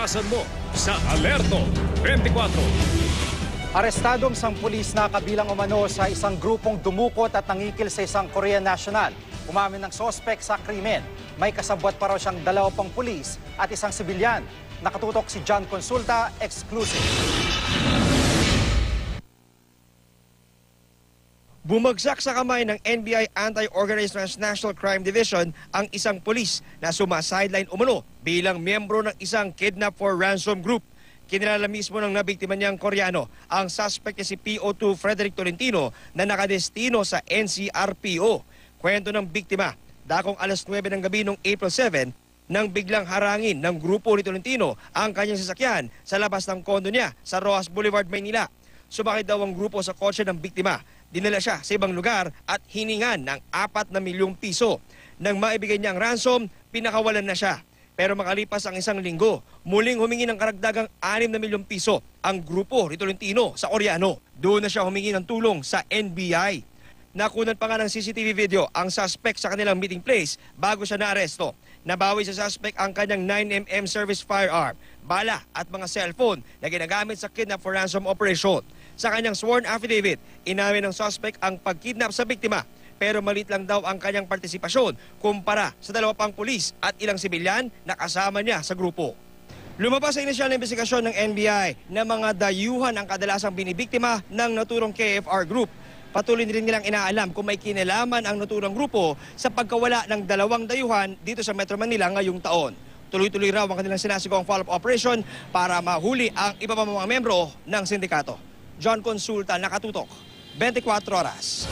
Iwasan mo sa Alerto 24. Arestadong isang pulis na kabilang umano sa isang grupong dumukot at nangikil sa isang Korean national. Umamin ng sospek sa krimen. May kasabwat pa raw siyang 2 pang pulis at isang sibilyan. Nakatutok si John Consulta, exclusive. Bumagsak sa kamay ng NBI Anti-Organized Transnational Crime Division ang isang pulis na sumasideline umano bilang miyembro ng isang kidnap for ransom group. Kinilala mismo ng nabiktima niyang Koreano ang suspect si PO2 Frederick Tolentino na nakadestino sa NCRPO. Kwento ng biktima, dakong alas 9 ng gabi noong April 7 nang biglang harangin ng grupo ni Tolentino ang kanyang sasakyan sa labas ng kondo niya sa Rojas Boulevard, Maynila. Sumakay daw ang grupo sa kotse ng biktima. Dinala siya sa ibang lugar at hiningan ng 4 na milyong piso. Nang maibigay niya ang ransom, pinakawalan na siya. Pero makalipas ang 1 linggo, muling humingi ng karagdagang 6 na milyong piso ang grupo ni Tolentino sa Oriano. Doon na siya humingi ng tulong sa NBI. Nakunan pa nga ng CCTV video ang suspect sa kanilang meeting place bago siya naaresto. Nabawi sa suspect ang kanyang 9mm service firearm, bala at mga cellphone na ginagamit sa kidnap for ransom operation. Sa kanyang sworn affidavit, inamin ng suspect ang pagkidnap sa biktima pero maliit lang daw ang kanyang partisipasyon kumpara sa 2 pang pulis at ilang sibilyan na kasama niya sa grupo. Lumabas sa inisyal na investigasyon ng NBI na mga dayuhan ang kadalasang binibiktima ng naturong KFR group. Patuloy rin nilang inaalam kung may kinalaman ang naturang grupo sa pagkawala ng 2 dayuhan dito sa Metro Manila ngayong taon. Tuloy-tuloy raw ang kanilang sinasigawang follow-up operation para mahuli ang iba pa mga membro ng sindikato. John Consulta, nakatutok, 24 oras.